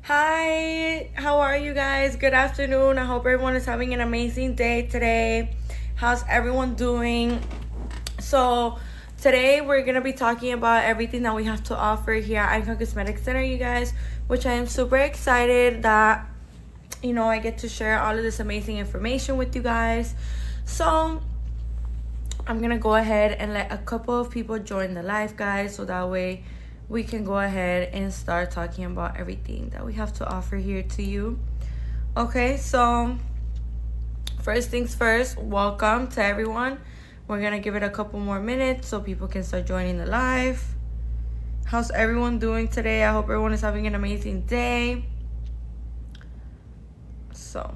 Hi, how are you guys? Good afternoon. I hope everyone is having an amazing day today. How's everyone doing? So, today we're going to be talking about everything that we have to offer here at Icon Cosmetic Center, you guys, which I am super excited that, I get to share all of this amazing information with you guys. So, I'm going to go ahead and let a couple of people join the live, guys, so that way we can go ahead and start talking about everything that we have to offer here to you. Okay, so first things first, welcome to everyone. We're gonna give it a couple more minutes so people can start joining the live. How's everyone doing today? I hope everyone is having an amazing day. So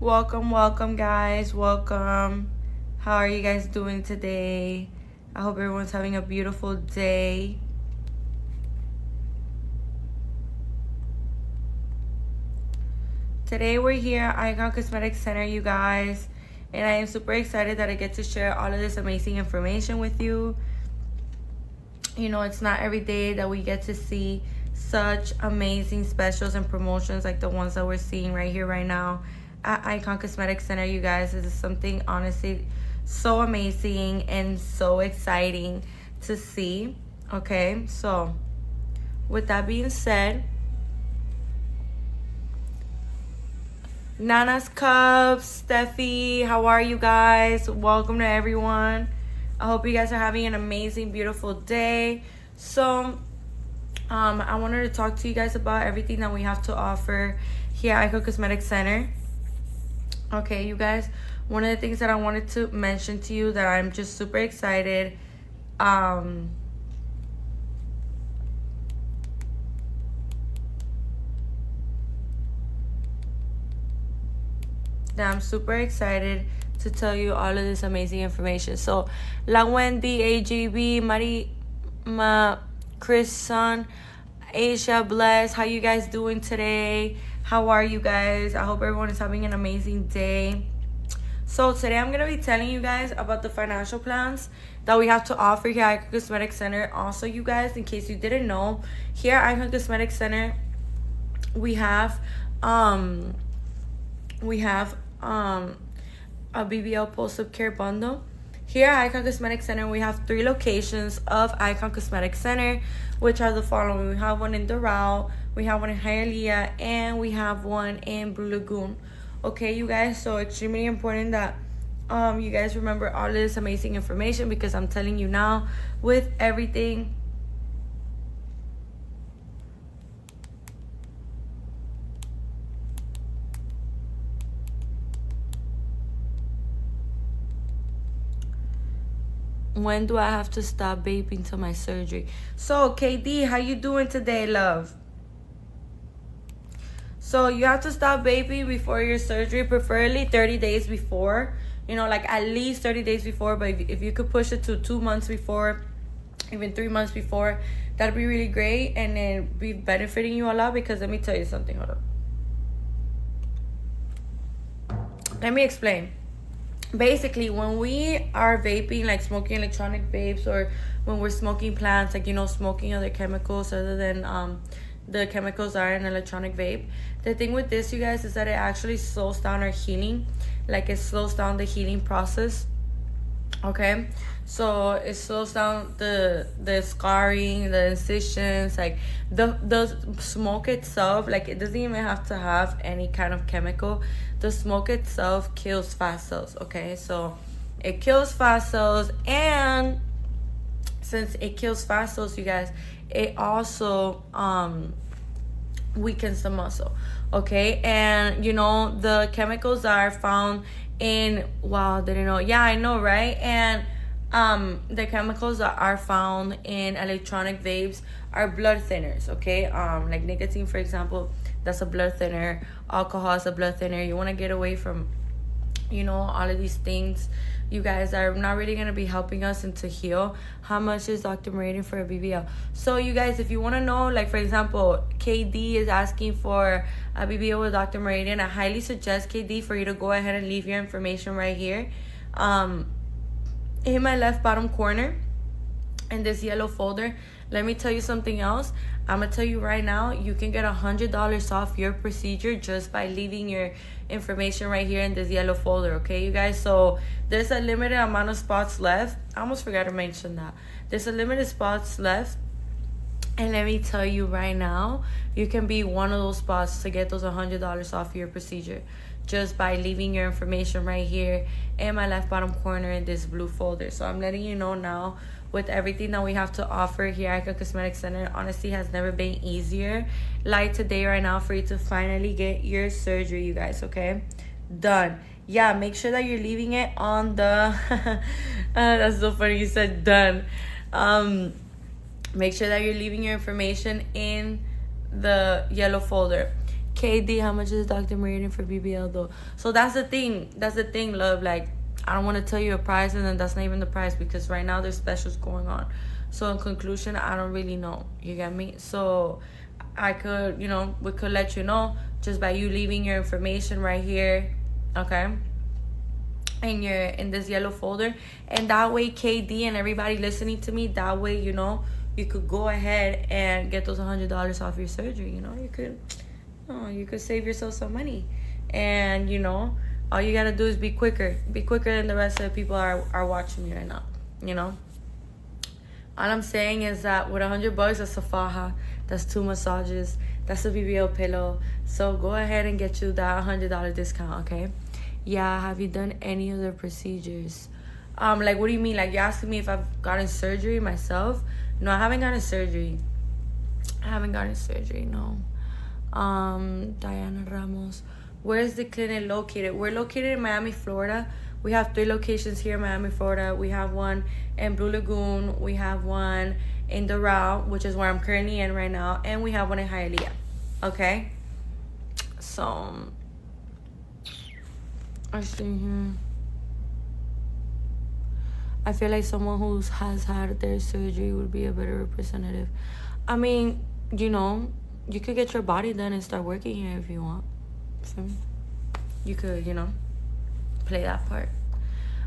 welcome guys, welcome. How are you guys doing today? I hope everyone's having a beautiful day. Today we're here at Icon Cosmetic Center, you guys, and I am super excited that I get to share all of this amazing information with you. It's not every day that we get to see such amazing specials and promotions like the ones that we're seeing right here, right now at Icon Cosmetic Center, you guys. This is something honestly so amazing and so exciting to see. Okay, so with that being said, Nana's Cups, Steffi, how are you guys? Welcome to everyone. I hope you guys are having an amazing, beautiful day. So I wanted to talk to you guys about everything that we have to offer here at Icon Cosmetic Center. Okay, you guys, one of the things that I wanted to mention to you that I'm just super excited that I'm super excited to tell you all of this amazing information. So, La Wendy, AJB, Chris Son, Asia, Bless, how you guys doing today? How are you guys? I hope everyone is having an amazing day. So today I'm going to be telling you guys about the financial plans that we have to offer here at Icon Cosmetic Center. Also, you guys, in case you didn't know, here at Icon Cosmetic Center, we have a BBL post-op care bundle. Here at Icon Cosmetic Center, we have 3 locations of Icon Cosmetic Center, which are the following. We have one in Doral, we have one in Hialeah, and we have one in Blue Lagoon. Okay, you guys, so extremely important that you guys remember all of this amazing information, because I'm telling you now, with everything when do I have to stop vaping till my surgery? So, KD, how you doing today, love? So, you have to stop vaping before your surgery, preferably 30 days before. Like at least 30 days before. But if you could push it to 2 months before, even 3 months before, that'd be really great. And then be benefiting you a lot, because let me tell you something. Hold up. Let me explain. Basically, when we are vaping, like smoking electronic vapes, or when we're smoking plants, like smoking other chemicals other than the chemicals are in electronic vape, the thing with this, you guys, is that it actually slows down our healing. Like, it slows down the healing process. Okay, so it slows down the scarring, the incisions, like the smoke itself. Like, it doesn't even have to have any kind of chemical. The smoke itself kills fat cells. Okay, so it kills fat cells, and since it kills fat cells, you guys, it also weakens the muscle. Okay, and the chemicals that are found in, wow, didn't know. Yeah, I know, right? And the chemicals that are found in electronic vapes are blood thinners. Okay, like nicotine, for example, that's a blood thinner. Alcohol is a blood thinner. You want to get away from all of these things, you guys, are not really going to be helping us and to heal. How much is Dr. Meridian for a BBL? So, you guys, if you want to know, like, for example, KD is asking for a BBL with Dr. Meridian, I highly suggest, KD, for you to go ahead and leave your information right here. in my left bottom corner in this yellow folder. Let me tell you something else. I'm gonna tell you right now, you can get $100 off your procedure just by leaving your information right here in this yellow folder, okay, you guys? So there's a limited amount of spots left. I almost forgot to mention that. There's a limited spots left. And let me tell you right now, you can be one of those spots to get those $100 off your procedure just by leaving your information right here in my left bottom corner in this blue folder. So I'm letting you know now, with everything that we have to offer here at Icon Cosmetic Center, honestly has never been easier like today right now for you to finally get your surgery, you guys, okay? Done. Yeah, make sure that you're leaving it on the that's so funny you said done. Make sure that you're leaving your information in the yellow folder. KD, how much is Dr. Meridian for BBL though? So that's the thing, love. Like, I don't want to tell you a price and then that's not even the price, because right now there's specials going on. So in conclusion, I don't really know. You get me? So I could, we could let you know just by you leaving your information right here, okay? In this yellow folder. And that way, KD and everybody listening to me, that way, you could go ahead and get those $100 off your surgery. You could save yourself some money. And, all you gotta do is be quicker than the rest of the people are watching me right now. All I'm saying is that with $100, that's a faja, that's 2 massages, that's a BBL pillow. So go ahead and get you that $100 discount, okay? Yeah, have you done any other procedures? Like, what do you mean? Like, you're asking me if I've gotten surgery myself? No, I haven't gotten surgery. No. Diana Ramos. Where is the clinic located? We're located in Miami, Florida. We have 3 locations here in Miami, Florida. We have one in Blue Lagoon. We have one in Doral, which is where I'm currently in right now. And we have one in Hialeah. Okay? So, I see here. I feel like someone who has had their surgery would be a better representative. I mean, you could get your body done and start working here if you want. So you could, play that part.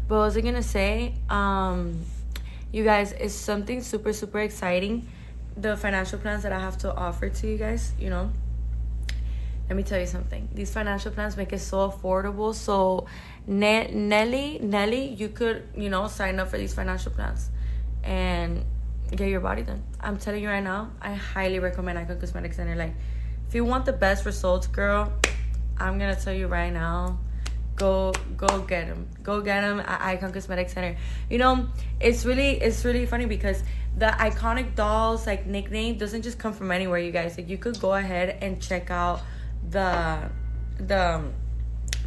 But what was I gonna say? You guys, it's something super, super exciting. The financial plans that I have to offer to you guys, Let me tell you something. These financial plans make it so affordable. So Nelly, you could, sign up for these financial plans and get your body done. I'm telling you right now, I highly recommend Icon Cosmetic Center. Like, if you want the best results, girl, I'm gonna tell you right now, go get them. Go get them at Icon Cosmetic Center. It's really funny because the iconic dolls like nickname doesn't just come from anywhere, you guys. Like, you could go ahead and check out the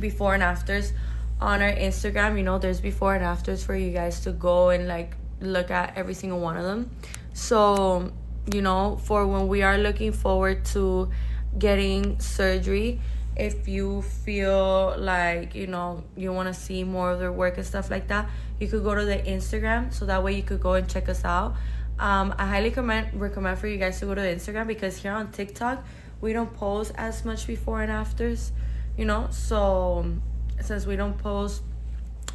before and afters on our Instagram. There's before and afters for you guys to go and like look at every single one of them. So for when we are looking forward to getting surgery, if you feel like you want to see more of their work and stuff like that, you could go to the Instagram, so that way you could go and check us out. I highly recommend for you guys to go to the Instagram, because here on TikTok we don't post as much before and afters, so since we don't post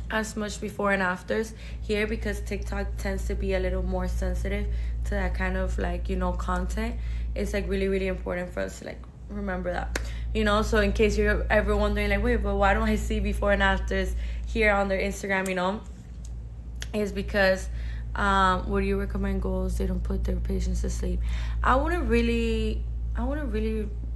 as much before and afters here, because TikTok tends to be a little more sensitive to that kind of like content, it's like really, really important for us to like remember that, so in case you're ever wondering like, wait, but why don't I see before and afters here on their Instagram, is because what do you recommend goals? They don't put their patients to sleep. I wouldn't really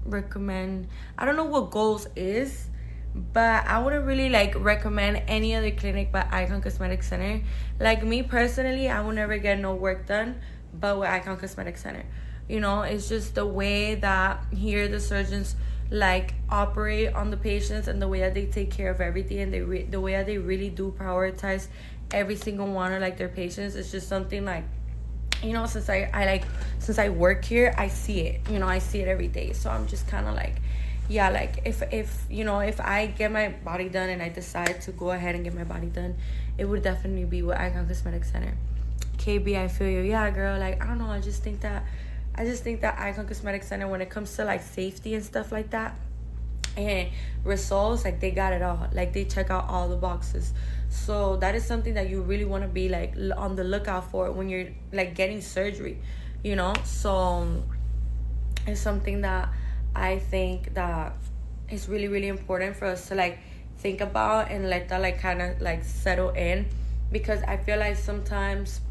recommend, I don't know what goals is, but I wouldn't really like recommend any other clinic but Icon Cosmetic Center. Like, me personally, I will never get no work done but with Icon Cosmetic Center. It's just the way that here the surgeons like operate on the patients, and the way that they take care of everything, and the way that they really do prioritize every single one of like their patients. It's just something like, since I work here, I see it. I see it every day. So I'm just kind of like, yeah, like if I get my body done and I decide to go ahead and get my body done, it would definitely be with Icon Cosmetic Center. KB, I feel you. Yeah, girl. Like, I don't know. I just think that Icon Cosmetic Center, when it comes to like safety and stuff like that, and results, like they got it all, like they check out all the boxes. So that is something that you really want to be like on the lookout for when you're like getting surgery, you know. So it's something that I think that is really, really important for us to like think about and let that like kind of like settle in, because I feel like sometimes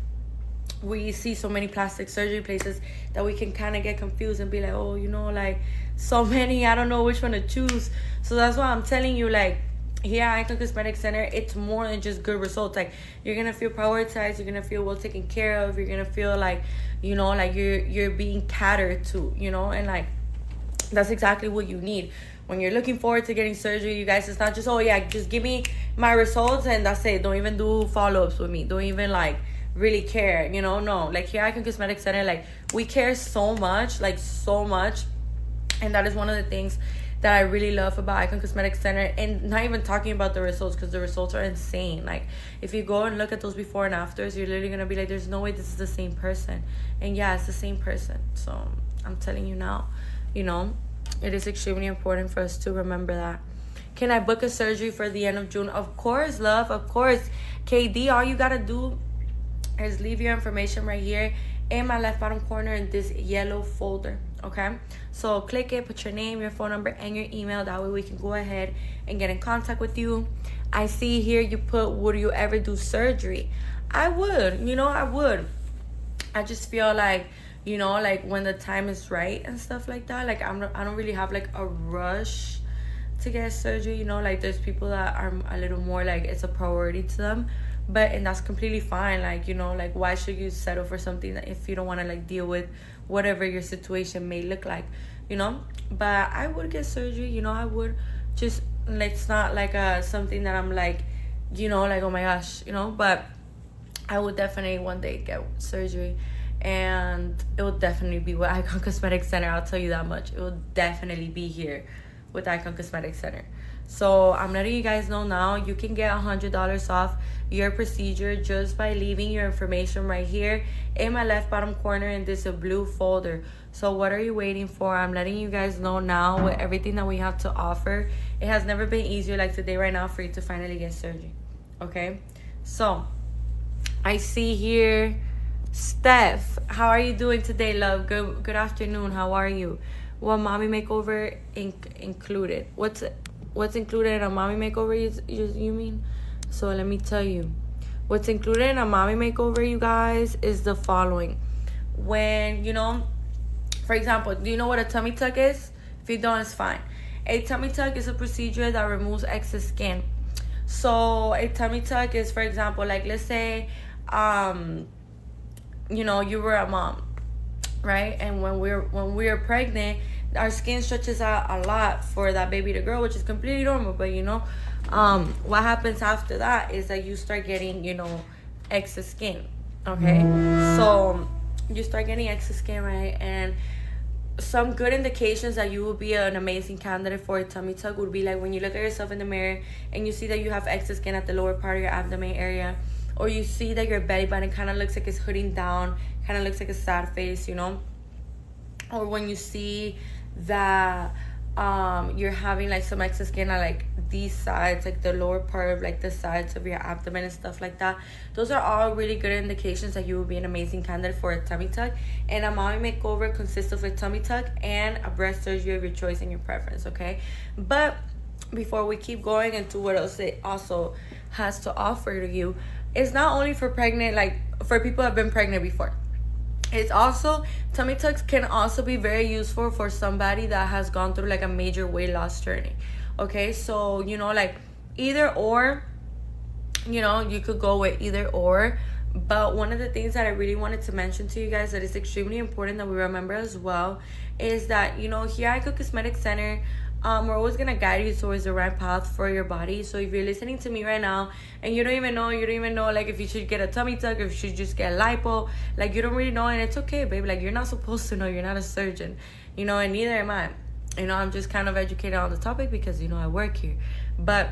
we see so many plastic surgery places that we can kind of get confused and be like, oh, you know, like so many, I don't know which one to choose. So that's why I'm telling you, like, here at Icon Cosmetic Center, it's more than just good results. Like, you're gonna feel prioritized, you're gonna feel well taken care of, you're gonna feel like, you know, like you're being catered to, you know. And like that's exactly what you need when you're looking forward to getting surgery, you guys. It's not just, oh yeah, just give me my results and that's it. Don't even do follow-ups with me, don't even like really care, you know. No, like here at Icon Cosmetic Center, like we care so much, like so much. And that is one of the things that I really love about Icon Cosmetic Center. And not even talking about the results, because the results are insane. Like if you go and look at those before and afters, you're literally gonna be like, there's no way this is the same person. And yeah, it's the same person. So I'm telling you now, you know, it is extremely important for us to remember that. Can I book a surgery for the end of June? Of course, love, of course. KD, all you gotta do is leave your information right here in my left bottom corner in this yellow folder, okay? So click it, put your name, your phone number, and your email. That way we can go ahead and get in contact with you. I see here you put, would you ever do surgery? I would, you know, I would. I just feel like, you know, like when the time is right and stuff like that, like I don't really have like a rush to get surgery, you know. Like there's people that are a little more like it's a priority to them, but and that's completely fine. Like, you know, like why should you settle for something that if you don't want to like deal with whatever your situation may look like, you know. But I would get surgery, you know. I would, just it's not like something that I'm like, you know, like oh my gosh, you know. But I would definitely one day get surgery, and it will definitely be with Icon Cosmetic Center. I'll tell you that much. It will definitely be here with Icon Cosmetic Center. So I'm letting you guys know now, you can get $100 off your procedure just by leaving your information right here in my left bottom corner in this blue folder. So what are you waiting for? I'm letting you guys know now with everything that we have to offer. It has never been easier like today right now for you to finally get surgery, okay? So I see here Steph, how are you doing today, love? Good afternoon. How are you? Well, mommy makeover included. What's included in a mommy makeover, you mean? So let me tell you. What's included in a mommy makeover, you guys, is the following. When, you know, for example, do you know what a tummy tuck is? If you don't, it's fine. A tummy tuck is a procedure that removes excess skin. So a tummy tuck is, for example, like let's say, you know, you were a mom, right? And when we're pregnant, our skin stretches out a lot for that baby to grow, which is completely normal. But you know, what happens after that is that you start getting, you know, excess skin, okay? So you start getting excess skin, right? And some good indications that you will be an amazing candidate for a tummy tuck would be like when you look at yourself in the mirror and you see that you have excess skin at the lower part of your abdomen area, or you see that your belly button kind of looks like it's hooding down, kind of looks like a sad face, you know. Or when you see that you're having like some excess skin at like these sides, like the lower part of like the sides of your abdomen and stuff like that. Those are all really good indications that you will be an amazing candidate for a tummy tuck. And a mommy makeover consists of a tummy tuck and a breast surgery of your choice and your preference, okay? But before we keep going into what else it also has to offer to you, it's not only for pregnant, like for people who have been pregnant before. It's also, tummy tucks can also be very useful for somebody that has gone through like a major weight loss journey, okay? So, you know, like either or, you know, you could go with either or. But one of the things that I really wanted to mention to you guys that is extremely important that we remember as well is that, you know, here at Icon Cosmetic Center, we're always gonna guide you towards the right path for your body. So if you're listening to me right now and you don't even know like if you should get a tummy tuck or if you should just get lipo, like you don't really know, and it's okay, baby. Like you're not supposed to know, you're not a surgeon, you know, and neither am I. You know, I'm just kind of educated on the topic because, you know, I work here. But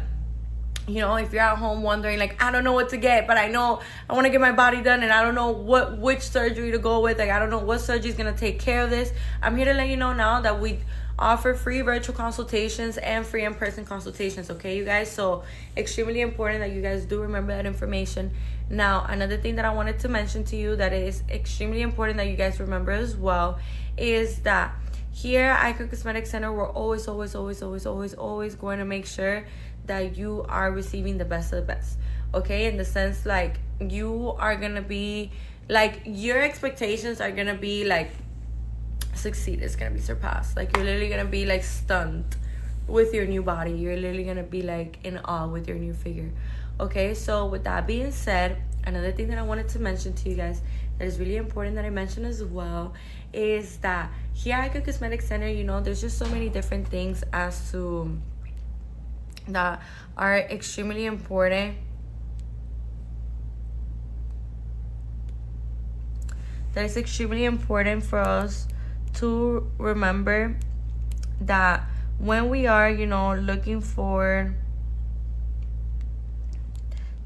you know, if you're at home wondering like, I don't know what to get, but I know I want to get my body done and I don't know which surgery to go with, like I don't know what surgery is gonna take care of this, I'm here to let you know now that we offer free virtual consultations and free in-person consultations, okay, you guys? So extremely important that you guys do remember that information. Now, another thing that I wanted to mention to you that is extremely important that you guys remember as well is that here at Icon Cosmetic Center, we're always going to make sure that you are receiving the best of the best, okay? In the sense, like, you are going to be, like, your expectations are going to be, like, succeed. It's going to be surpassed. Like, you're literally going to be, like, stunned with your new body. You're literally going to be, like, in awe with your new figure, okay? So with that being said, another thing that I wanted to mention to you guys that is really important that I mentioned as well is that here at Icon Cosmetic Center, you know, there's just so many different things as to that are extremely important. That is extremely important for us to remember that when we are, you know, looking forward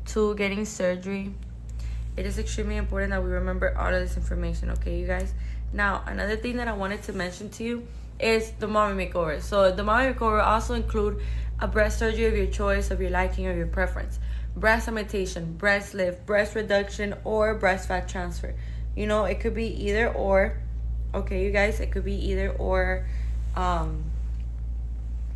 to getting surgery, it is extremely important that we remember all of this information, okay, you guys? Now, another thing that I wanted to mention to you is the mommy makeover. So the mommy makeover also include a breast surgery of your choice, of your liking, or your preference, breast augmentation, breast lift, breast reduction, or breast fat transfer. You know, it could be either or, okay, you guys? It could be either or.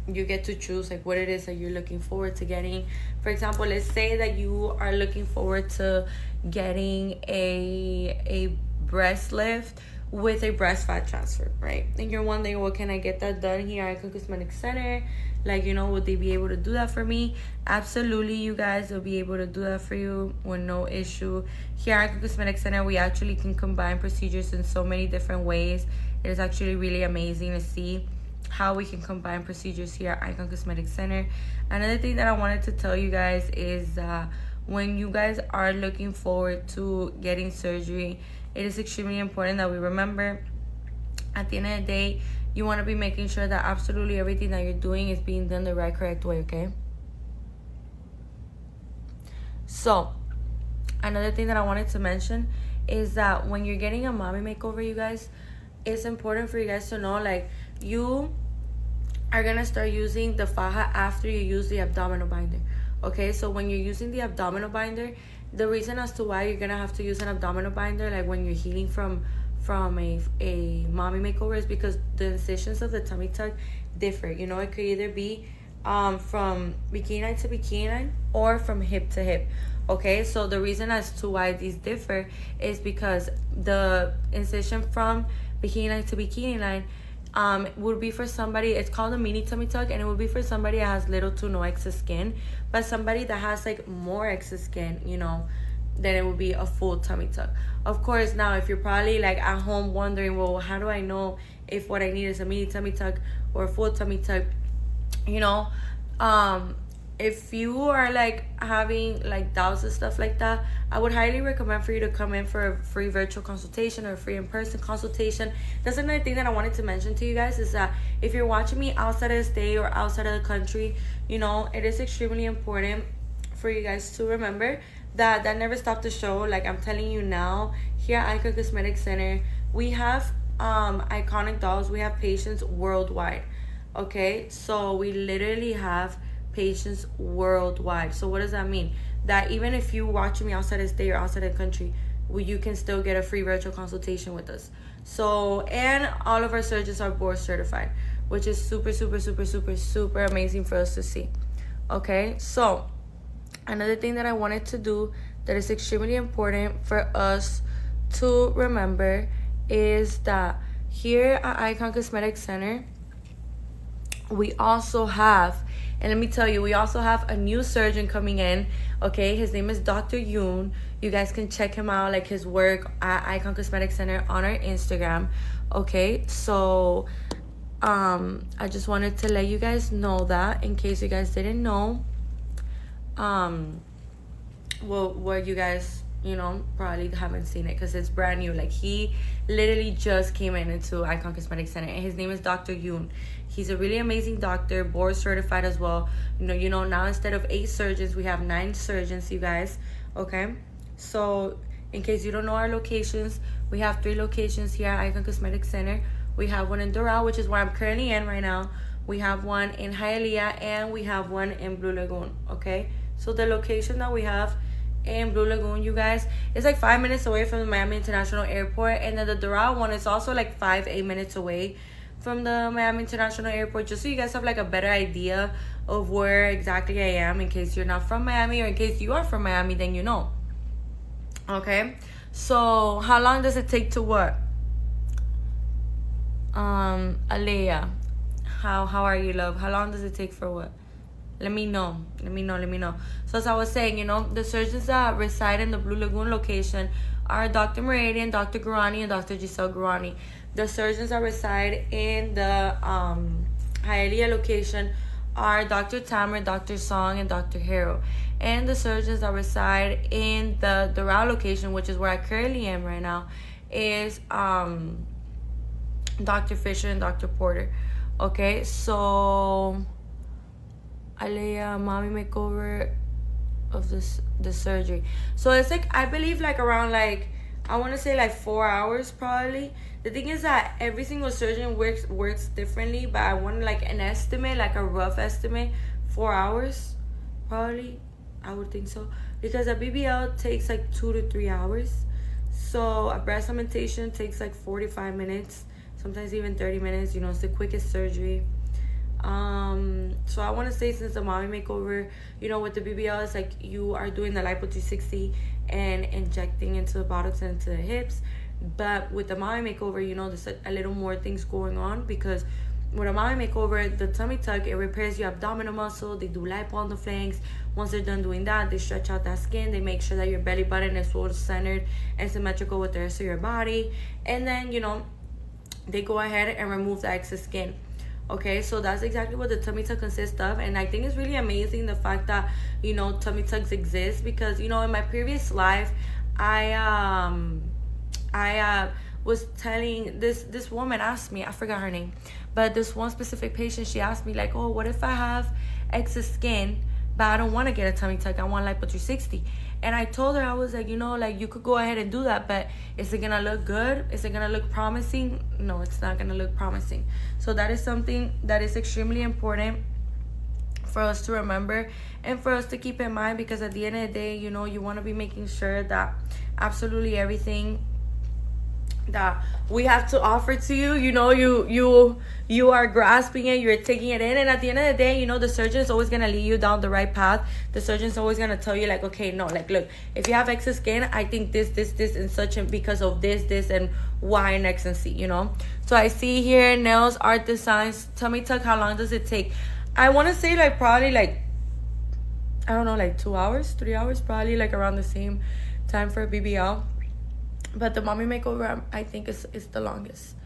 You get to choose, like, what it is that you're looking forward to getting. For example, let's say that you are looking forward to getting a breast lift with a breast fat transfer, right? And you're wondering, well, can I get that done here at Icon Cosmetic Center? Like, you know, would they be able to do that for me? Absolutely, you guys. They'll be able to do that for you with no issue. Here at Icon Cosmetic Center, we actually can combine procedures in so many different ways. It is actually really amazing to see how we can combine procedures here at Icon Cosmetic Center. Another thing that I wanted to tell you guys is when you guys are looking forward to getting surgery, it is extremely important that we remember at the end of the day, you want to be making sure that absolutely everything that you're doing is being done the right, correct way, okay? So, another thing that I wanted to mention is that when you're getting a mommy makeover, you guys, it's important for you guys to know, like, you are going to start using the faja after you use the abdominal binder, okay? So when you're using the abdominal binder, the reason as to why you're going to have to use an abdominal binder, like when you're healing from a mommy makeover, is because the incisions of the tummy tuck differ. You know, it could either be from bikini line to bikini line or from hip to hip, okay? So the reason as to why these differ is because the incision from bikini line to bikini line would be for somebody, it's called a mini tummy tuck, and it would be for somebody that has little to no excess skin. But somebody that has, like, more excess skin, you know, then it would be a full tummy tuck. Of course, now if you're probably, like, at home wondering, well, how do I know if what I need is a mini tummy tuck or a full tummy tuck? You know, if you are, like, having, like, doubts and stuff like that, I would highly recommend for you to come in for a free virtual consultation or a free in-person consultation. That's another thing that I wanted to mention to you guys, is that if you're watching me outside of the state or outside of the country, you know, it is extremely important for you guys to remember that never stopped the show. Like, I'm telling you now, here at Icon Cosmetic Center, we have iconic dolls. We have patients worldwide, okay? So we literally have patients worldwide. So what does that mean? That even if you watching me outside of the state or outside of the country, you can still get a free virtual consultation with us. So, and all of our surgeons are board certified, which is super amazing for us to see, okay? So another thing that I wanted to do that is extremely important for us to remember is that here at Icon Cosmetic Center, we also have, and let me tell you, we also have a new surgeon coming in, okay? His name is Dr. Yoon. You guys can check him out, like, his work at Icon Cosmetic Center on our Instagram, okay? So I just wanted to let you guys know that, in case you guys didn't know. Well, what you guys, you know, probably haven't seen it because it's brand new. Like, he literally just came into Icon Cosmetic Center, and his name is Dr. Yoon. He's a really amazing doctor, board certified as well. You know, now instead of 8 surgeons, we have 9 surgeons, you guys, okay? So in case you don't know our locations, we have 3 locations here at Icon Cosmetic Center. We have one in Doral, which is where I'm currently in right now. We have one in Hialeah, and we have one in Blue Lagoon, okay? So the location that we have in Blue Lagoon, you guys, is like 5 minutes away from the Miami International Airport. And then the Doral one is also like 8 minutes away from the Miami International Airport, just so you guys have like a better idea of where exactly I am, in case you're not from Miami, or in case you are from Miami, then you know. Okay, so how long does it take to what? Alea, how are you, love? How long does it take for what? Let me know. So as I was saying, you know, the surgeons that reside in the Blue Lagoon location are Dr. Meridian, Dr. Gurani, and Dr. Giselle Gurani. The surgeons that reside in the Hialeah location are Dr. Tamer, Dr. Song, and Dr. Harrow. And the surgeons that reside in the Doral location, which is where I currently am right now, is Dr. Fisher and Dr. Porter. Okay, so Alea, mommy makeover of the surgery. So it's like, I believe like around like, I want to say like 4 hours probably. The thing is that every single surgeon works differently, but I want like an estimate, like a rough estimate, 4 hours probably. I would think so, because a BBL takes like 2 to 3 hours. So a breast augmentation takes like 45 minutes, sometimes even 30 minutes. You know, it's the quickest surgery. So I want to say, since the mommy makeover, you know, with the BBL, it's like you are doing the Lipo 360 and injecting into the buttocks and into the hips. But with the mommy makeover, you know, there's a little more things going on, because with a mommy makeover, the tummy tuck, it repairs your abdominal muscle. They do lipo on the flanks. Once they're done doing that, they stretch out that skin. They make sure that your belly button is well centered and symmetrical with the rest of your body. And then, you know, they go ahead and remove the excess skin. Okay, so that's exactly what the tummy tuck consists of. And I think it's really amazing the fact that, you know, tummy tucks exist, because, you know, in my previous life, I was telling this woman, asked me, I forgot her name, but this one specific patient, she asked me like, oh, what if I have excess skin, but I don't want to get a tummy tuck, I want Lipo 360? And I told her, I was like, you know, like, you could go ahead and do that, but is it gonna look good? Is it gonna look promising? No, it's not gonna look promising. So that is something that is extremely important for us to remember and for us to keep in mind, because at the end of the day, you know, you want to be making sure that absolutely everything that we have to offer to you, you know, you are grasping it, you're taking it in. And at the end of the day, you know, the surgeon is always going to lead you down the right path. The surgeon is always going to tell you like, okay, no, like, look, if you have excess skin, I think this and such, and because of this and Y and X and C, you know. So I see here, nails, art designs, tummy tuck, how long does it take? I want to say like probably like, I don't know, like 2 hours, 3 hours, probably like around the same time for a BBL. But the mommy makeover, I think, is the longest.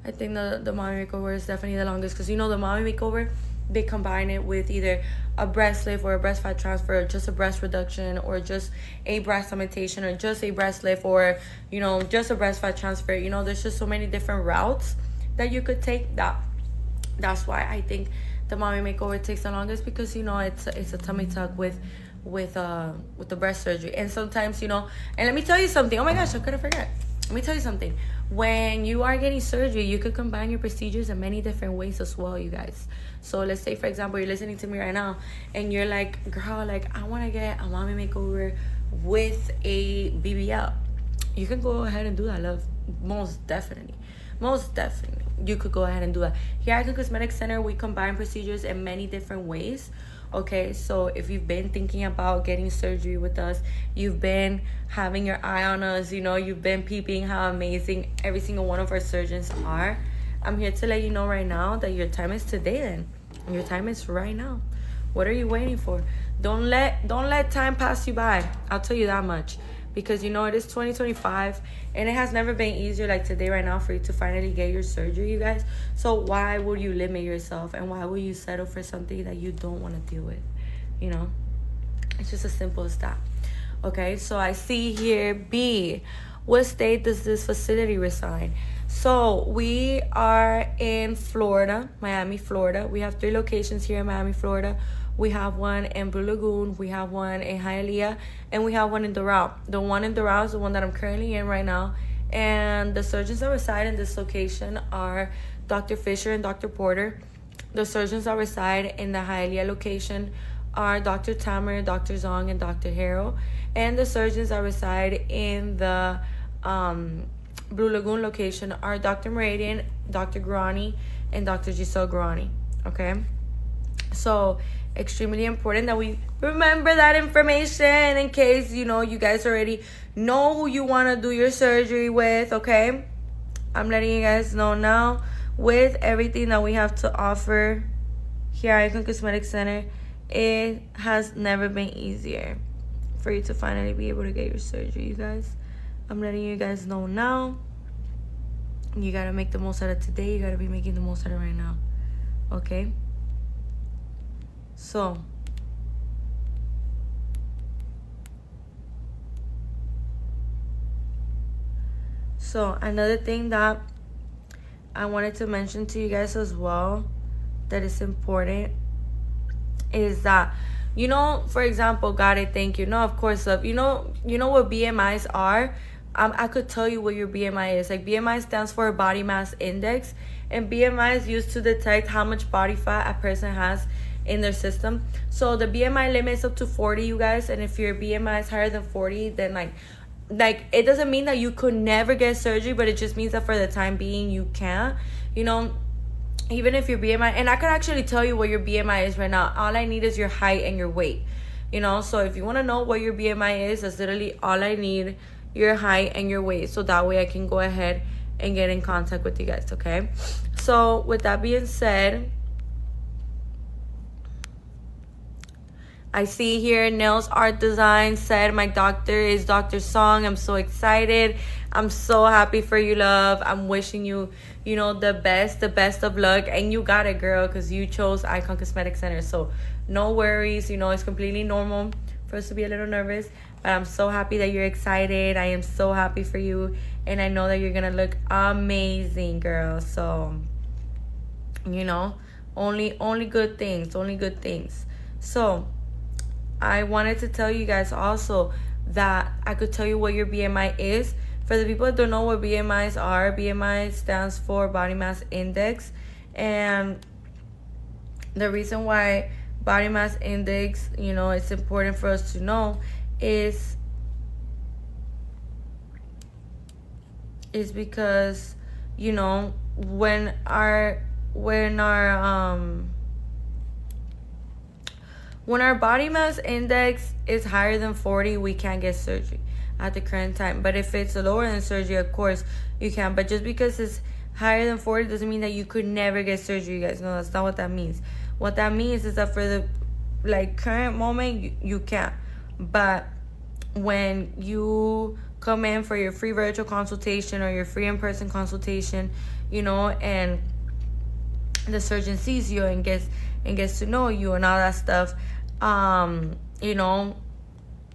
I think the mommy makeover is definitely the longest, because, you know, the mommy makeover, they combine it with either a breast lift or a breast fat transfer, or just a breast reduction, or just a breast augmentation, or just a breast lift, or, you know, just a breast fat transfer. You know, there's just so many different routes that you could take. That's why I think the mommy makeover takes the longest, because, you know, it's a tummy tuck with the breast surgery. And sometimes, you know, and let me tell you something, oh my gosh, I could have forgot. Let me tell you something. When you are getting surgery, you could combine your procedures in many different ways as well, you guys. So let's say, for example, you're listening to me right now and you're like, girl, like, I want to get a mommy makeover with a BBL. You can go ahead and do that, love. Most definitely. You could go ahead and do that. Here at Icon Cosmetic Center, we combine procedures in many different ways. Okay, so if you've been thinking about getting surgery with us, you've been having your eye on us, you know, you've been peeping how amazing every single one of our surgeons are, I'm here to let you know right now that your time is today then. Your time is right now. What are you waiting for? Don't let time pass you by. I'll tell you that much. Because, you know, it is 2025 and it has never been easier like today right now for you to finally get your surgery, you guys. So why would you limit yourself, and why would you settle for something that you don't want to deal with? You know, it's just as simple as that. Okay, so I see here B. What state does this facility reside? So we are in Florida, Miami, Florida. We have 3 locations here in Miami, Florida. We have one in Blue Lagoon, we have one in Hialeah, and we have one in Doral. The one in Doral is the one that I'm currently in right now, And the surgeons that reside in this location are Dr. Fisher and Dr. Porter. The surgeons that reside in the Hialeah location are Dr. Tamer, Dr. Zong, and Dr. Harrell. And the surgeons that reside in the Blue Lagoon location are Dr. Meridian, Dr. Grani, and Dr. Giselle Grani. Okay? So, extremely important that we remember that information in case, you guys already know who you want to do your surgery with, okay? I'm letting you guys know now, with everything that we have to offer here at Icon Cosmetic Center, it has never been easier for you to finally be able to get your surgery, you guys. I'm letting you guys know now. You got to make the most out of today. You got to be making the most out of right now, okay? So, another thing that I wanted to mention to you guys as well that is important is that, for example, God, I thank you. No, of course, love. You know what BMIs are? I could tell you what your BMI is. Like, BMI stands for body mass index, and BMI is used to detect how much body fat a person has in their system. So the BMI limit is up to 40, you guys, and if your BMI is higher than 40, then like it doesn't mean that you could never get surgery, but it just means that for the time being you can't, even if your BMI, and I could actually tell you what your BMI is right now. All I need is your height and your weight, so if you want to know what your BMI is, that's literally all I need, your height and your weight, so that way I can go ahead and get in contact with you guys, okay? So with that being said, I see here Nails Art Design said my doctor is Dr. Song. I'm so excited. I'm so happy for you, love. I'm wishing you, the best of luck. And you got it, girl, because you chose Icon Cosmetic Center. So no worries. It's completely normal for us to be a little nervous. But I'm so happy that you're excited. I am so happy for you. And I know that you're going to look amazing, girl. So, only good things. Only good things. So, I wanted to tell you guys also that I could tell you what your BMI is. For the people that don't know what BMIs are, BMI stands for body mass index. And the reason why body mass index, it's important for us to know is because, when our body mass index is higher than 40, we can't get surgery at the current time. But if it's lower than surgery, of course, you can. But just because it's higher than 40 doesn't mean that you could never get surgery, you guys. No, that's not what that means. What that means is that for the current moment, you can't. But when you come in for your free virtual consultation or your free in-person consultation, and the surgeon sees you and gets to know you and all that stuff,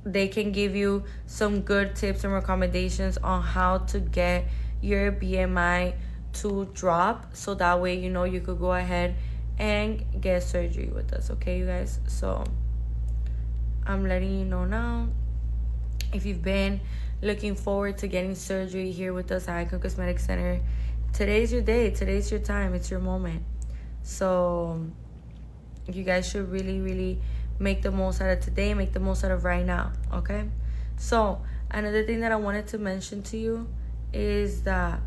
they can give you some good tips and recommendations on how to get your BMI to drop, so that way you could go ahead and get surgery with us, okay, you guys? So I'm letting you know now, if you've been looking forward to getting surgery here with us at Icon Cosmetic Center, today's your day, today's your time, it's your moment. So you guys should really, really make the most out of today, make the most out of right now, okay? So another thing that I wanted to mention to you is that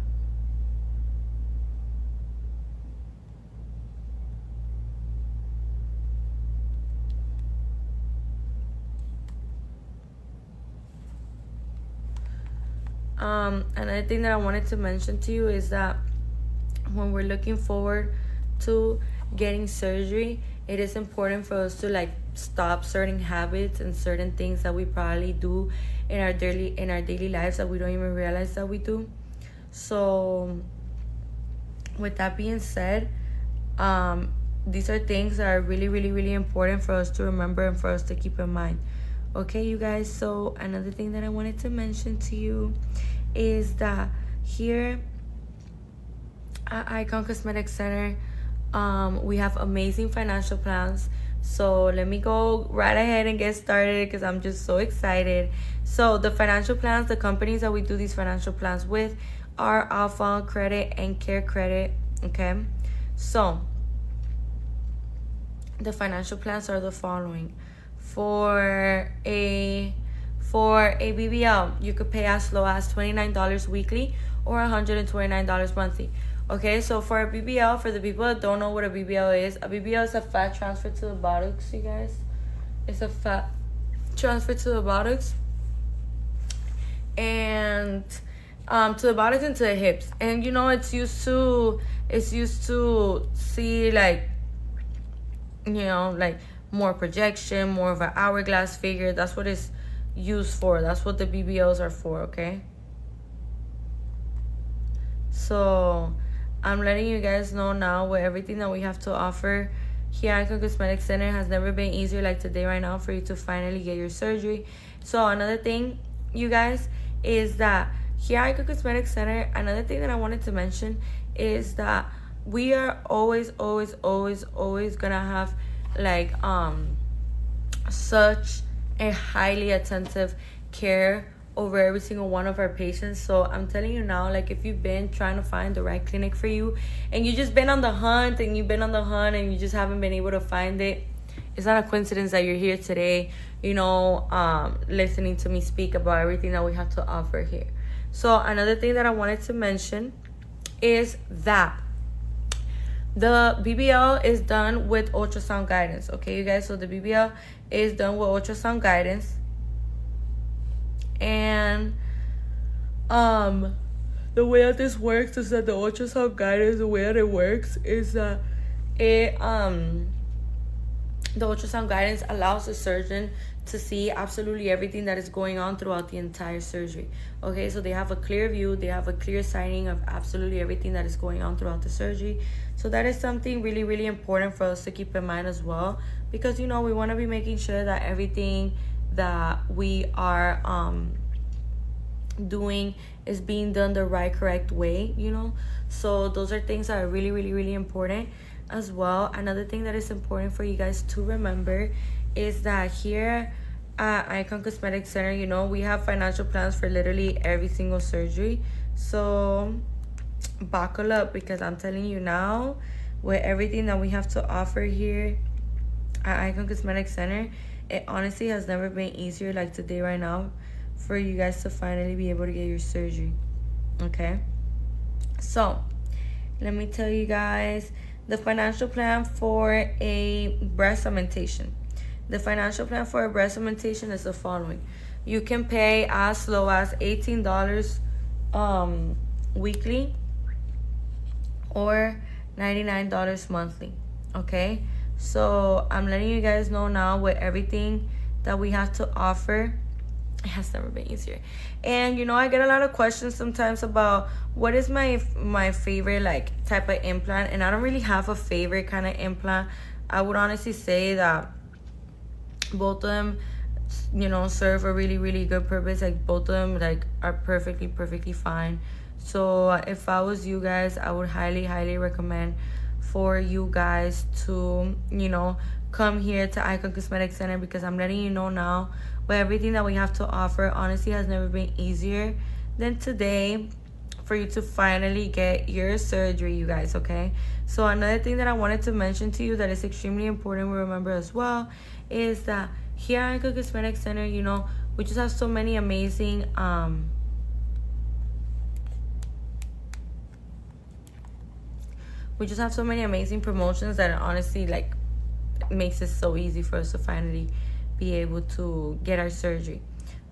when we're looking forward to getting surgery, it is important for us to stop certain habits and certain things that we probably do in our daily lives that we don't even realize that we do. So with that being said, these are things that are really, really, really important for us to remember and for us to keep in mind, okay, you guys? So another thing that I wanted to mention to you is that here at Icon Cosmetic Center, we have amazing financial plans So let me go right ahead and get started because I'm just so excited. So the financial plans, the companies that we do these financial plans with are Alpha Credit and Care Credit. Okay, so the financial plans are the following. For a BBL, you could pay as low as $29 weekly or $129 monthly. Okay, so for a BBL, for the people that don't know what a BBL is a fat transfer to the buttocks, you guys. It's a fat transfer to the buttocks and to the buttocks and to the hips. And you know, it's used to see like, you know, like more projection, more of an hourglass figure. That's what it's used for. That's what the BBLs are for, okay? So I'm letting you guys know now with everything that we have to offer here at Icon Cosmetic Center has never been easier like today right now for you to finally get your surgery. So another thing, you guys, is that here at Icon Cosmetic Center, another thing that I wanted to mention is that we are always gonna have like such a highly attentive care over every single one of our patients. So I'm telling you now, like, if you've been trying to find the right clinic for you and you just been on the hunt and you just haven't been able to find it, it's not a coincidence that you're here today, you know, listening to me speak about everything that we have to offer here. So another thing that I wanted to mention is that the BBL is done with ultrasound guidance. Okay, you guys, so the BBL is done with ultrasound guidance. And the way that this works is that the ultrasound guidance, the way that it works is that the ultrasound guidance allows the surgeon to see absolutely everything that is going on throughout the entire surgery. Okay, so they have a clear view, they have a clear sighting of absolutely everything that is going on throughout the surgery. So that is something really important for us to keep in mind as well, because, you know, we want to be making sure that everything that we are doing is being done the right, correct way, you know. So those are things that are really important as well. Another thing that is important for you guys to remember is that here at Icon Cosmetic Center, you know, we have financial plans for literally every single surgery. So buckle up, because I'm telling you now, with everything that we have to offer here at Icon Cosmetic Center, it honestly has never been easier like today right now for you guys to finally be able to get your surgery. Okay, so let me tell you guys the financial plan for a breast augmentation. The financial plan for a breast augmentation is the following. You can pay as low as $18 weekly or $99 monthly. Okay, so I'm letting you guys know now, with everything that we have to offer, it has never been easier. And you know, I get a lot of questions sometimes about what is my favorite like type of implant, and I don't really have a favorite kind of implant. I would honestly say that both of them, you know, serve a really good purpose. Like, both of them like are perfectly fine. So if I was you guys, I would highly recommend for you guys to, you know, come here to Icon Cosmetic Center, because I'm letting you know now, with everything that we have to offer, honestly has never been easier than today for you to finally get your surgery, you guys. Okay, so another thing that I wanted to mention to you that is extremely important to remember as well is that here at Icon Cosmetic Center, you know, we just have so many amazing promotions that honestly like makes it so easy for us to finally be able to get our surgery.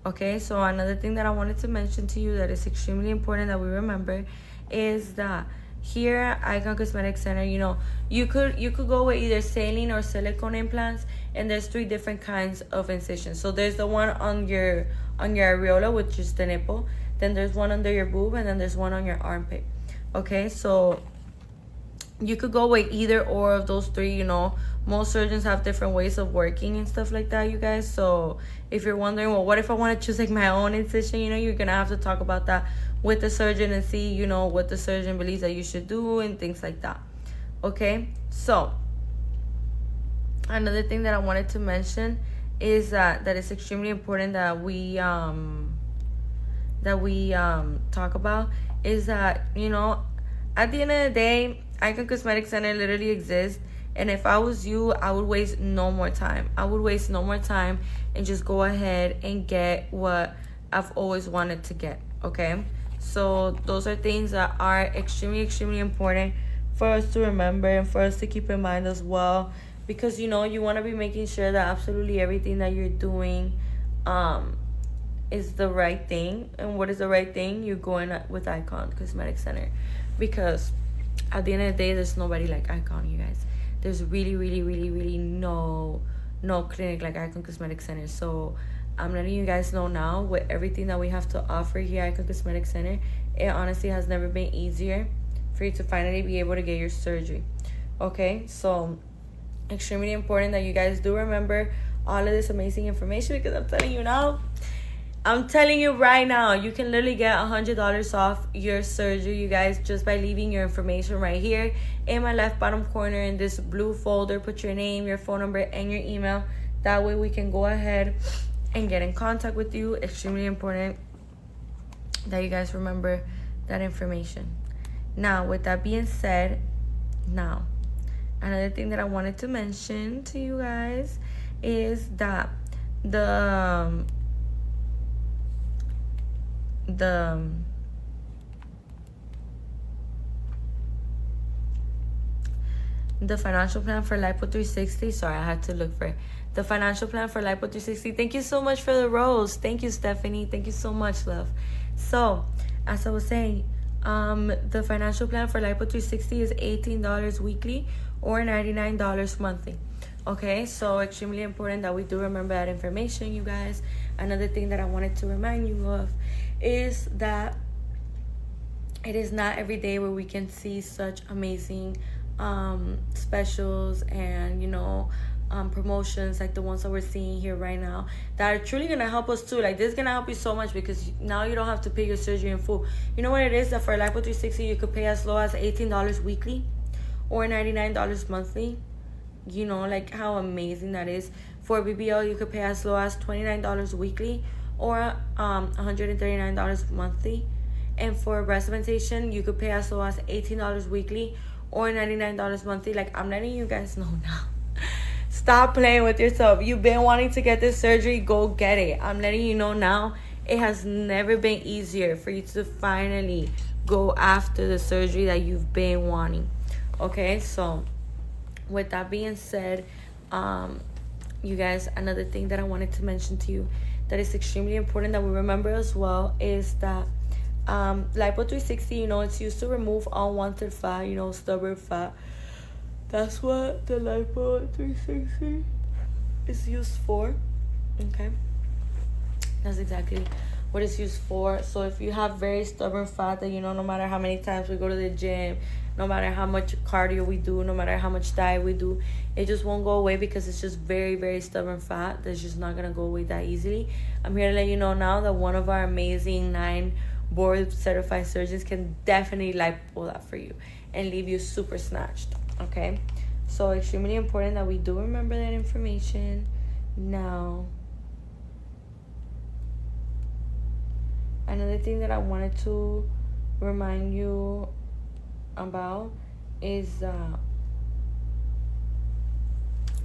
Okay, so another thing that I wanted to mention to you that is extremely important that we remember is that here at Icon Cosmetic Center, you know, you could go with either saline or silicone implants, and there's 3 different kinds of incisions. So there's the one on your areola, which is the nipple, then there's one under your boob, and then there's one on your armpit. Okay, so you could go with either or of those 3, you know. Most surgeons have different ways of working and stuff like that, you guys. So if you're wondering, well, what if I want to choose like my own incision, you know, you're gonna have to talk about that with the surgeon and see, you know, what the surgeon believes that you should do and things like that. Okay, so another thing that I wanted to mention is that it's extremely important that we talk about is that, you know, at the end of the day, Icon Cosmetic Center literally exists. And if I was you, I would waste no more time. I would waste no more time and just go ahead and get what I've always wanted to get, okay? So those are things that are extremely, extremely important for us to remember and for us to keep in mind as well. Because, you know, you want to be making sure that absolutely everything that you're doing is the right thing. And what is the right thing? You're going with Icon Cosmetic Center. Because at the end of the day, there's nobody like Icon, you guys. There's really, really, really, really no clinic like Icon Cosmetic Center. So I'm letting you guys know now, with everything that we have to offer here at Icon Cosmetic Center, it honestly has never been easier for you to finally be able to get your surgery. Okay, so extremely important that you guys do remember all of this amazing information, because I'm telling you now, I'm telling you right now, you can literally get $100 off your surgery, you guys, just by leaving your information right here in my left bottom corner in this blue folder. Put your name, your phone number, and your email. That way we can go ahead and get in contact with you. Extremely important that you guys remember that information. Now, with that being said, now, another thing that I wanted to mention to you guys is that the financial plan for Lipo 360. Sorry, I had to look for it. The financial plan for Lipo 360. Thank you so much for the rose. Thank you, Stephanie. Thank you so much, love. So, as I was saying, the financial plan for Lipo 360 is $18 weekly or $99 monthly. Okay, so extremely important that we do remember that information, you guys. Another thing that I wanted to remind you of is that it is not every day where we can see such amazing specials and, you know, promotions like the ones that we're seeing here right now that are truly gonna help us too. Like, this is gonna help you so much because now you don't have to pay your surgery in full. You know what it is? That for Lipo 360 you could pay as low as $18 weekly or $99 monthly. You know, like how amazing that is. For BBL you could pay as low as $29 weekly or $139 monthly. And for breast augmentation you could pay as low as $18 weekly or $99 monthly. Like, I'm letting you guys know now. Stop playing with yourself. You've been wanting to get this surgery, go get it. I'm letting you know now, it has never been easier for you to finally go after the surgery that you've been wanting. Okay, so with that being said, you guys, another thing that I wanted to mention to you that is extremely important that we remember as well is that Lipo 360, you know, it's used to remove unwanted fat, you know, stubborn fat. That's what the Lipo 360 is used for. Okay, that's exactly what it's used for. So if you have very stubborn fat that, you know, no matter how many times we go to the gym, no matter how much cardio we do, no matter how much diet we do, it just won't go away because it's just very, very stubborn fat that's just not gonna go away that easily. I'm here to let you know now that one of our amazing 9 board certified surgeons can definitely lipo that for you and leave you super snatched. Okay, so extremely important that we do remember that information. Now, another thing that I wanted to remind you about is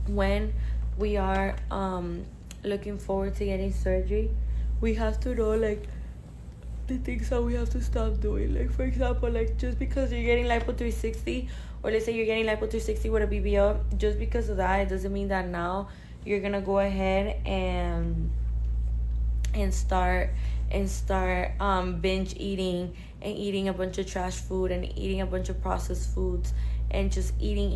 when we are looking forward to getting surgery, we have to know, like, the things that we have to stop doing. Like, for example, like, just because you're getting Lipo 360, or let's say you're getting Lipo 360 with a BBL, just because of that, it doesn't mean that now you're gonna go ahead and start binge eating and eating a bunch of trash food and eating a bunch of processed foods and just eating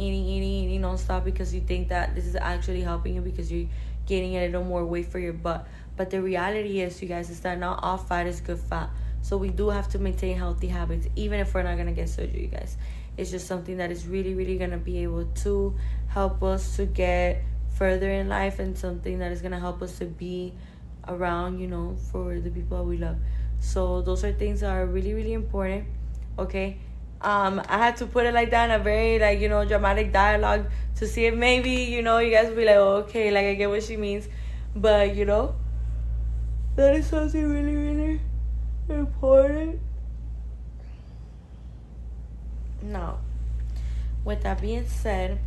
nonstop because you think that this is actually helping you because you're gaining a little more weight for your butt. But the reality is, you guys, is that not all fat is good fat. So we do have to maintain healthy habits, even if we're not going to get surgery, you guys. It's just something that is really, really going to be able to help us to get further in life, and something that is going to help us to be around, you know, for the people that we love. So those are things that are really, really important, okay? I had to put it like that in a very, like, dramatic dialogue to see if maybe, you guys will be like, oh, okay, like, I get what she means. But, that is something really, really important. Now, with that being said,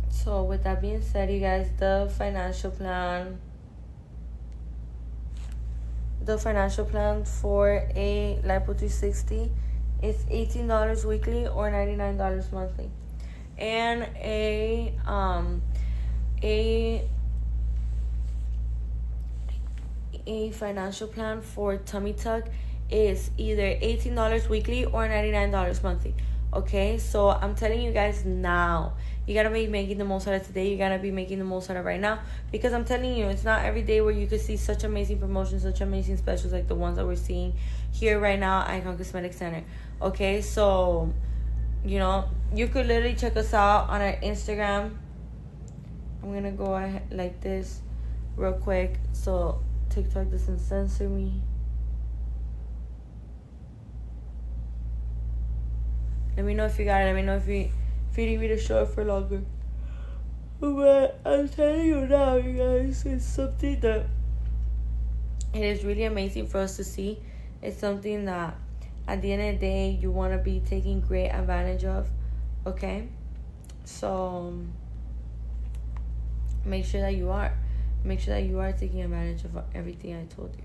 so with that being said, you guys, the financial plan for a Lipo 360 is $18 weekly or $99 monthly, and a financial plan for tummy tuck is either $18 weekly or $99 monthly. Okay, so I'm telling you guys now, you gotta be making the most out of today. You gotta be making the most out of right now, because I'm telling you, it's not every day where you could see such amazing promotions, such amazing specials like the ones that we're seeing here right now at Icon Cosmetic Center. Okay, so you could literally check us out on our Instagram. I'm gonna go ahead like this real quick so TikTok doesn't censor me. Let me know if you got it. Let me know if you need me to show it for longer. But I'm telling you now, you guys, it's something that it is really amazing for us to see. It's something that at the end of the day you want to be taking great advantage of. Okay, so make sure that you are taking advantage of everything I told you.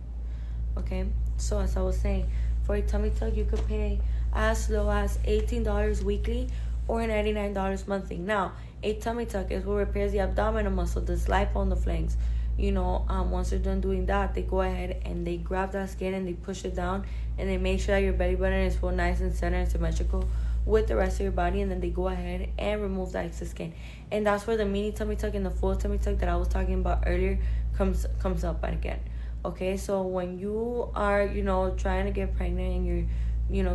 Okay, so as I was saying, for a tummy tuck you could pay as low as $18 weekly or $99 monthly. Now, a tummy tuck is what repairs the abdominal muscle, the lipo on the flanks. Once they're done doing that, they go ahead and they grab that skin and they push it down, and they make sure that your belly button is full, nice and centered and symmetrical with the rest of your body, and then they go ahead and remove the excess skin. And that's where the mini tummy tuck and the full tummy tuck that I was talking about earlier comes up again. Okay, so when you are, trying to get pregnant and you're,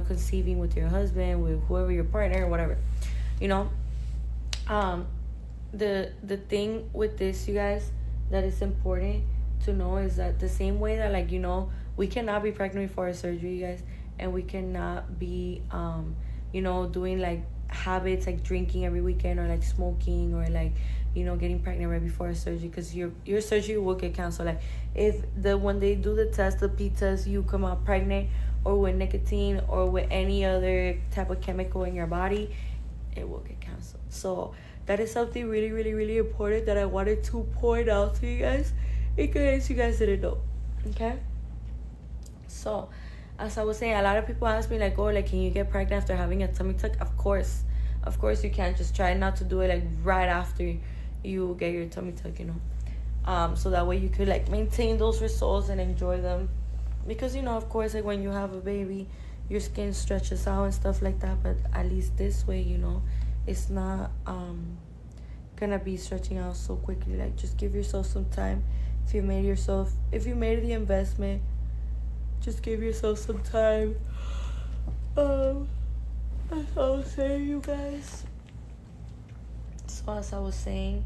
conceiving with your husband, with whoever your partner or whatever, the thing with this, you guys, that is important to know is that the same way that, like, we cannot be pregnant before our surgery, you guys, and we cannot be doing like habits like drinking every weekend or like smoking or like getting pregnant right before a surgery, because your surgery will get canceled. Like if when they do the test, the P test, you come out pregnant or with nicotine or with any other type of chemical in your body, it will get canceled. So that is something really, really, really important that I wanted to point out to you guys in case you guys didn't know. Okay, so as I was saying, a lot of people ask me like, oh, like, can you get pregnant after having a tummy tuck? Of course you can. Just try not to do it like right after you get your tummy tuck, so that way you could like maintain those results and enjoy them, because of course, like when you have a baby, your skin stretches out and stuff like that, but at least this way, it's not gonna be stretching out so quickly. Like, just give yourself some time. If you made the investment, just give yourself some time. As I was saying, you guys. So as I was saying,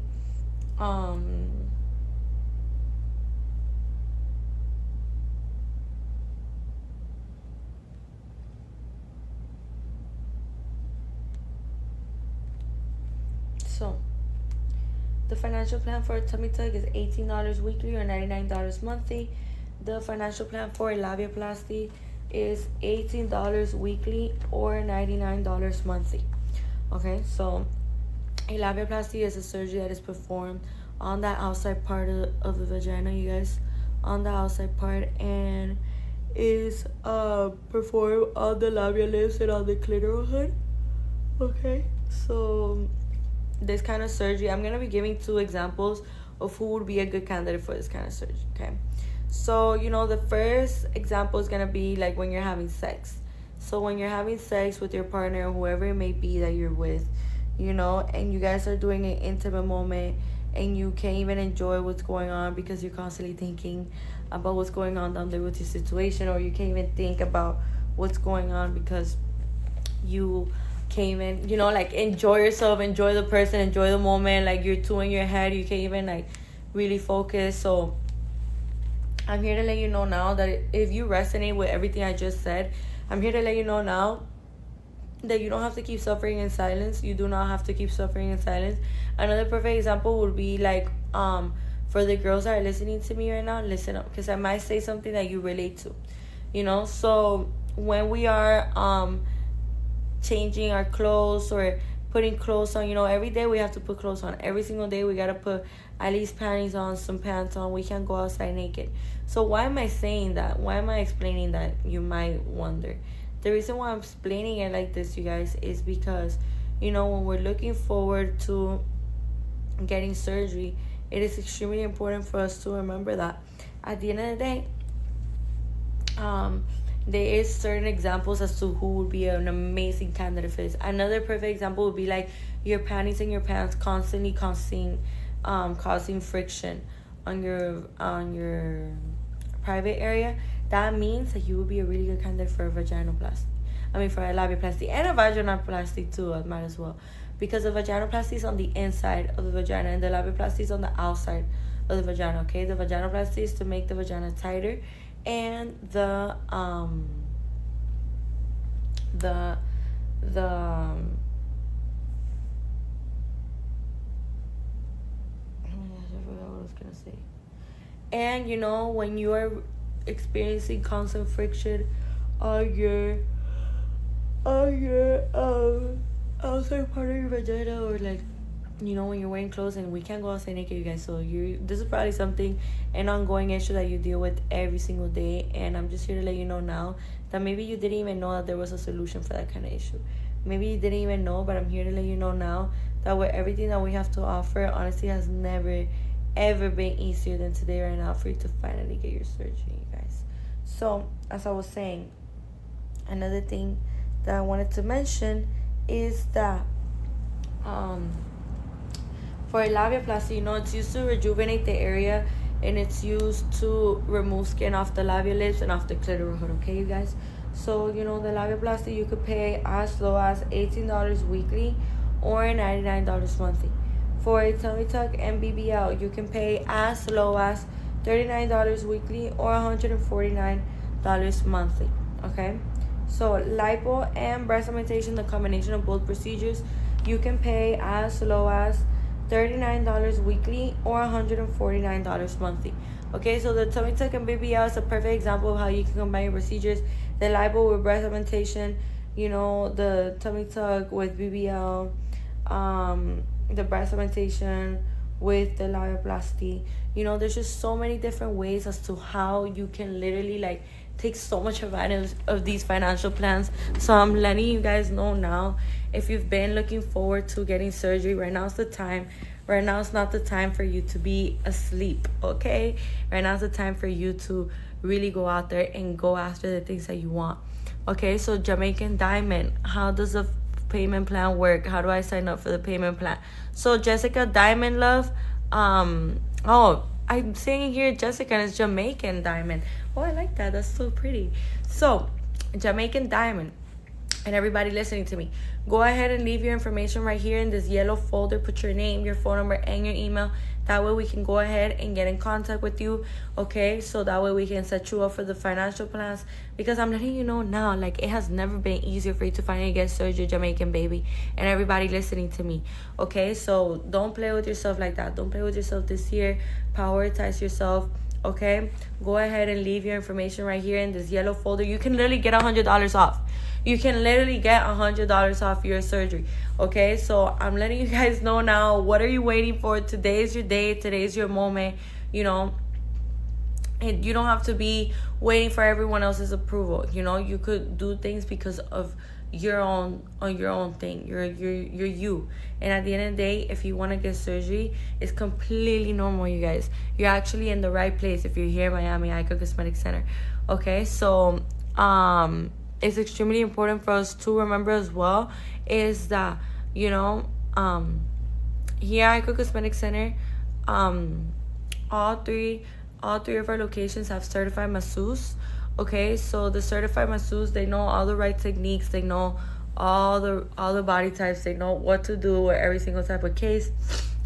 so the financial plan for a tummy tuck is $18 weekly or $99 monthly. The financial plan for a labiaplasty is $18 weekly or $99 monthly. Okay, so a labiaplasty is a surgery that is performed on the outside part of the vagina, you guys, on the outside part, and is performed on the labial lips and on the clitoral hood. Okay, so this kind of surgery, I'm gonna be giving 2 examples of who would be a good candidate for this kind of surgery. Okay, so the first example is gonna be like when you're having sex. So when you're having sex with your partner or whoever it may be that you're with, and you guys are doing an intimate moment and you can't even enjoy what's going on because you're constantly thinking about what's going on down there with your situation, or you can't even think about what's going on because you can't even, like, enjoy yourself, enjoy the person, enjoy the moment. Like, you're too in your head, you can't even like really focus. So I'm here to let you know now that if you resonate with everything I just said, I'm here to let you know now that you don't have to keep suffering in silence. You do not have to keep suffering in silence. Another perfect example would be like, for the girls that are listening to me right now, listen up, because I might say something that you relate to, you know. So when we are changing our clothes or putting clothes on, you know, every day we have to put clothes on. Every single day we gotta put at least panties on, some pants on. We can't go outside naked. So why am I saying that? Why am I explaining that? You might wonder. The reason why I'm explaining it like this, you guys, is because, you know, when we're looking forward to getting surgery, it is extremely important for us to remember that at the end of the day, there is certain examples as to who would be an amazing candidate for this. Another perfect example would be like your panties and your pants constantly causing friction on your private area. That means that you would be a really good candidate for a vaginoplasty. I mean, for a labiaplasty and a vaginoplasty too. I might as well, because the vaginoplasty is on the inside of the vagina and the labiaplasty is on the outside of the vagina. Okay, the vaginoplasty is to make the vagina tighter, and the I forgot what I was gonna say. And you know, when you are experiencing constant friction on your outside part of your vagina, or like, you know, when you're wearing clothes, and we can't go outside naked, you guys. So this is probably something, an ongoing issue that you deal with every single day. And I'm just here to let you know now that maybe you didn't even know that there was a solution for that kind of issue. Maybe you didn't even know, but I'm here to let you know now that with everything that we have to offer, honestly, has never ever been easier than today right now for you to finally get your surgery, you guys. So as I was saying, another thing that I wanted to mention is that for a labiaplasty, you know, it's used to rejuvenate the area, and it's used to remove skin off the labial lips and off the clitoral hood, okay, you guys? So, you know, the labiaplasty, you could pay as low as $18 weekly or $99 monthly. For a tummy tuck and BBL, you can pay as low as $39 weekly or $149 monthly, okay? So lipo and breast augmentation, the combination of both procedures, you can pay as low as $39 weekly or $149 monthly. Okay, so the tummy tuck and BBL is a perfect example of how you can combine your procedures. The lipo with breast augmentation, you know, the tummy tuck with BBL, the breast augmentation with the labiaplasty. You know, there's just so many different ways as to how you can literally like take so much advantage of these financial plans. So I'm letting you guys know now, if you've been looking forward to getting surgery, right now's the time. Right now is not the time for you to be asleep, okay? Right now is the time for you to really go out there and go after the things that you want. Okay, so Jamaican Diamond, how does the payment plan work? How do I sign up for the payment plan? So Jessica Diamond, love, I'm saying here Jessica, and it's Jamaican Diamond. Oh, I like that. That's so pretty. So Jamaican Diamond, and everybody listening to me, go ahead and leave your information right here in this yellow folder. Put your name, your phone number, and your email. That way we can go ahead and get in contact with you, okay? So that way we can set you up for the financial plans. Because I'm letting you know now, like, it has never been easier for you to finally get surgery, Jamaican baby. And everybody listening to me, okay? So don't play with yourself like that. Don't play with yourself this year. Prioritize yourself, okay? Go ahead and leave your information right here in this yellow folder. You can literally get $100 off. You can literally get $100 off your surgery, okay? So I'm letting you guys know now. What are you waiting for? Today's your day. Today's your moment, you know. And you don't have to be waiting for everyone else's approval. You know, you could do things because of your own thing. You're you. And at the end of the day, if you want to get surgery, it's completely normal, you guys. You're actually in the right place if you're here in Miami, Icon Cosmetic Center. Okay, so it's extremely important for us to remember as well is that, you know, here at Icon Cosmetic Center, all three of our locations have certified masseuse. Okay, so the certified masseuse, they know all the right techniques, they know all the body types, they know what to do with every single type of case.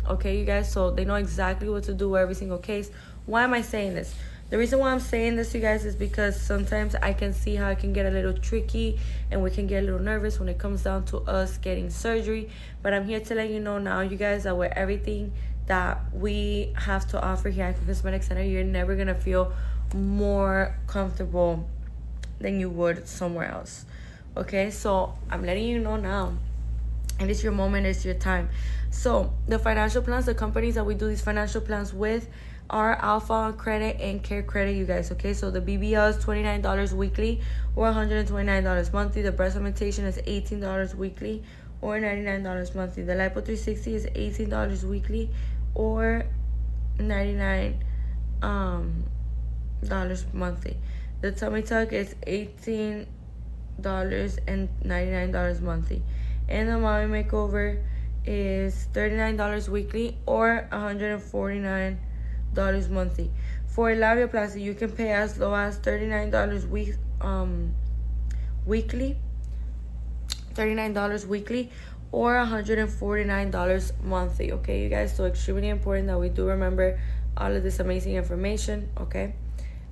Okay, you guys, so they know exactly what to do with every single case. Why am I saying this? The reason why I'm saying this, you guys, is because sometimes I can see how it can get a little tricky and we can get a little nervous when it comes down to us getting surgery. But I'm here to let you know now, you guys, that with everything that we have to offer here at Icon Cosmetic Center, you're never going to feel more comfortable than you would somewhere else. Okay, so I'm letting you know now. And it's your moment, it's your time. So the financial plans, the companies that we do these financial plans with are Alpha Credit and Care Credit, you guys. Okay, so the BBL is $29 weekly or $129 monthly. The breast augmentation is $18 weekly or $99 monthly. The Lipo 360 is $18 weekly or $99 monthly. The tummy tuck is $18.99 monthly. And the mommy makeover is $39 weekly or $149 monthly. For labiaplasty, you can pay as low as $39 weekly, $39 weekly or $149 monthly. Okay, you guys, so extremely important that we do remember all of this amazing information. Okay,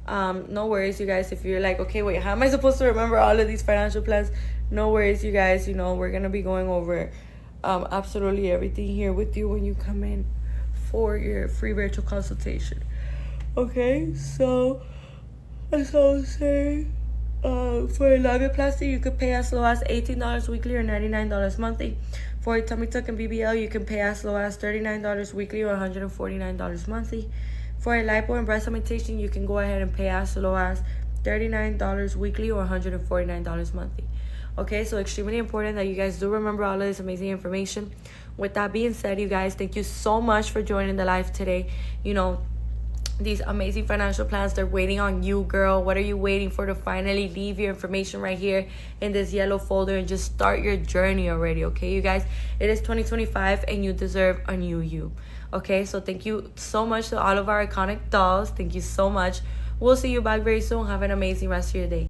no worries, you guys, if you're like, okay, wait, how am I supposed to remember all of these financial plans? No worries, you guys, you know, we're gonna be going over absolutely everything here with you when you come in for your free virtual consultation. Okay, so as I was saying, for a labiaplasty, you could pay as low as $18 weekly or $99 monthly. For a tummy tuck and BBL, you can pay as low as $39 weekly or $149 monthly. For a lipo and breast augmentation, you can go ahead and pay as low as $39 weekly or $149 monthly. Okay, so extremely important that you guys do remember all of this amazing information. With that being said, you guys, thank you so much for joining the live today. You know, these amazing financial plans, they're waiting on you, girl. What are you waiting for to finally leave your information right here in this yellow folder and just start your journey already? Okay, you guys, it is 2025 and you deserve a new you. Okay, so thank you so much to all of our iconic dolls. Thank you so much. We'll see you back very soon. Have an amazing rest of your day.